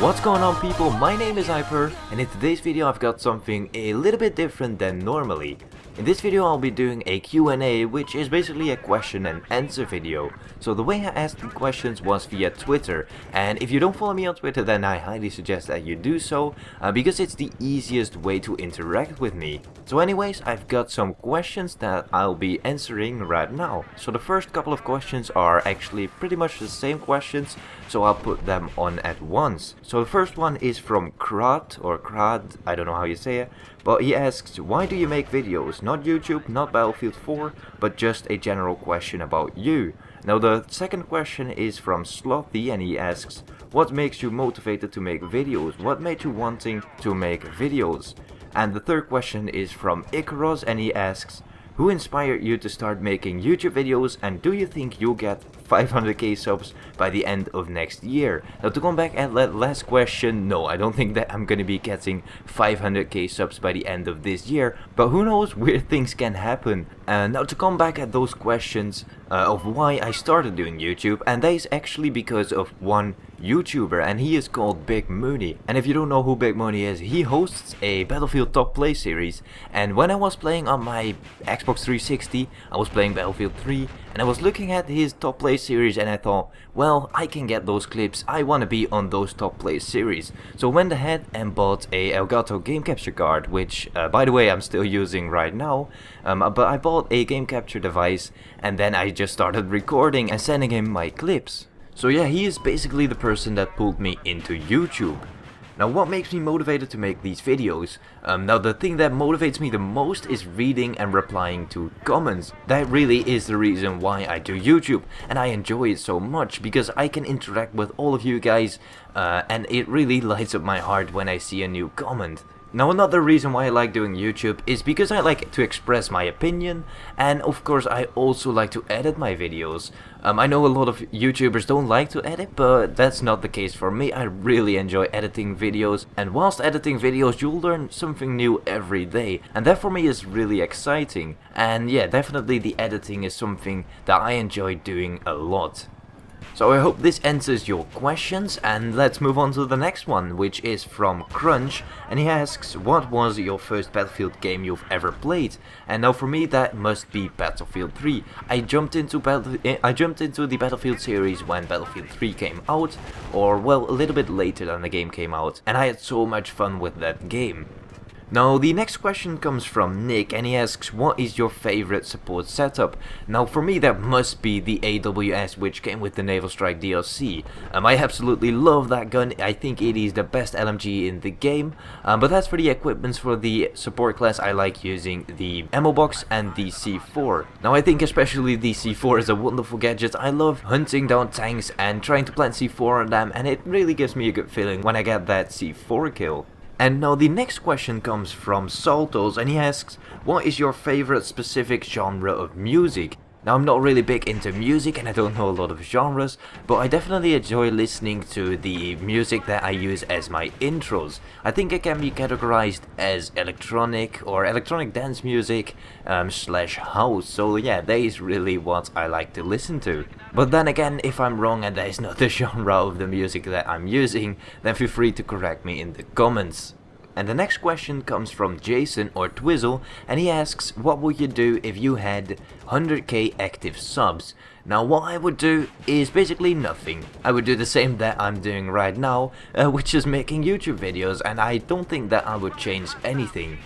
What's going on, people? My name is Hyper, and in today's video I've got something a little bit different than normally. In this video I'll be doing a Q&A, which is basically a question and answer video. So the way I asked the questions was via Twitter, and if you don't follow me on Twitter then I highly suggest that you do so, because it's the easiest way to interact with me. So anyways, I've got some questions that I'll be answering right now. So the first couple of questions are actually pretty much the same questions, so I'll put them on at once. So the first one is from Krad, or Krad, I don't know how you say it, but he asks, why do you make videos? Not YouTube, not Battlefield 4, but just a general question about you. Now the second question is from Slothy, and he asks, what makes you motivated to make videos? What made you wanting to make videos? And the third question is from Icaros, and he asks, who inspired you to start making YouTube videos, and do you think you'll get 500k subs by the end of next year? Now to come back at that last question, no, I don't think that I'm gonna be getting 500k subs by the end of this year, but who knows, weird things can happen. Now to come back at those questions of why I started doing YouTube, and that is actually because of one YouTuber, and he is called Big Mooney. And if you don't know who Big Mooney is, he hosts a Battlefield Top Play series, and when I was playing on my Xbox 360, I was playing Battlefield 3, and I was looking at his Top Play series and I thought, well, I can get those clips, I want to be on those Top Play series. So I went ahead and bought a Elgato game capture card, which by the way I'm still using right now, but I bought a game capture device, and then I just started recording and sending him my clips. So yeah, he is basically the person that pulled me into YouTube. Now what makes me motivated to make these videos? Now the thing that motivates me the most is reading and replying to comments. That really is the reason why I do YouTube, and I enjoy it so much because I can interact with all of you guys, and it really lights up my heart when I see a new comment. Now another reason why I like doing YouTube is because I like to express my opinion, and of course I also like to edit my videos. I know a lot of YouTubers don't like to edit, but that's not the case for me. I really enjoy editing videos, and whilst editing videos you'll learn something new every day, and that for me is really exciting. And yeah, definitely the editing is something that I enjoy doing a lot. So I hope this answers your questions, and let's move on to the next one, which is from Crunch, and he asks, what was your first Battlefield game you've ever played? And now for me that must be Battlefield 3. I jumped into the Battlefield series when Battlefield 3 came out, or well, a little bit later than the game came out, and I had so much fun with that game. Now the next question comes from Nick, and he asks, what is your favorite support setup? Now for me that must be the AWS, which came with the Naval Strike DLC. I absolutely love that gun. I think it is the best LMG in the game, but as for the equipments for the support class, I like using the ammo box and the C4. Now I think especially the C4 is a wonderful gadget. I love hunting down tanks and trying to plant C4 on them, and it really gives me a good feeling when I get that C4 kill. And now the next question comes from Saltos, and he asks, what is your favorite specific genre of music? Now I'm not really big into music and I don't know a lot of genres, but I definitely enjoy listening to the music that I use as my intros. I think it can be categorized as electronic or electronic dance music slash house, so yeah, that is really what I like to listen to. But then again, if I'm wrong and that is not the genre of the music that I'm using, then feel free to correct me in the comments. And the next question comes from Jason, or Twizzle, and he asks, what would you do if you had 100k active subs? Now what I would do is basically nothing. I would do the same that I'm doing right now, which is making YouTube videos, and I don't think that I would change anything.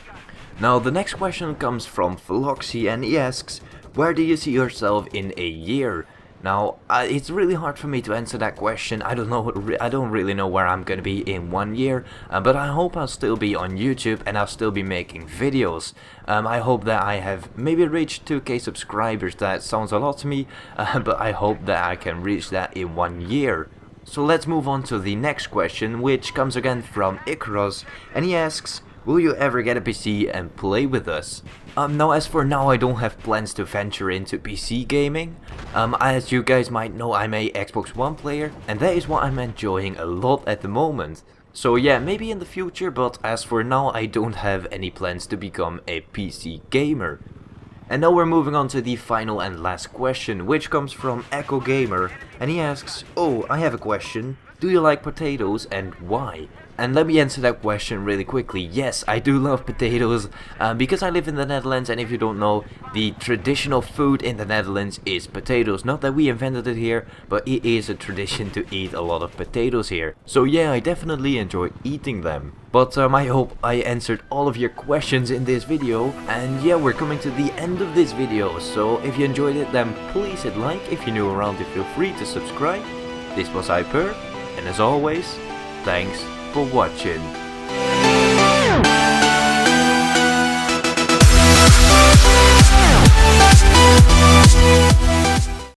Now the next question comes from Philoxy, and he asks, where do you see yourself in a year? Now, it's really hard for me to answer that question. I don't really know where I'm gonna be in 1 year, but I hope I'll still be on YouTube and I'll still be making videos. I hope that I have maybe reached 2k subscribers. That sounds a lot to me, but I hope that I can reach that in 1 year. So let's move on to the next question, which comes again from Icaros, and he asks, will you ever get a PC and play with us? Now as for now I don't have plans to venture into PC gaming. As you guys might know, I'm a Xbox One player, and that is what I'm enjoying a lot at the moment. So yeah, maybe in the future, but as for now I don't have any plans to become a PC gamer. And now we're moving on to the final and last question, which comes from Echo Gamer, and he asks, oh, I have a question. Do you like potatoes and why? And let me answer that question really quickly. Yes, I do love potatoes because I live in the Netherlands, and if you don't know, the traditional food in the Netherlands is potatoes. Not that we invented it here, but it is a tradition to eat a lot of potatoes here. So yeah, I definitely enjoy eating them. But I hope I answered all of your questions in this video. And yeah, we're coming to the end of this video. So if you enjoyed it, then please hit like. If you're new around, feel free to subscribe. This was Hyper, and as always, thanks for watching.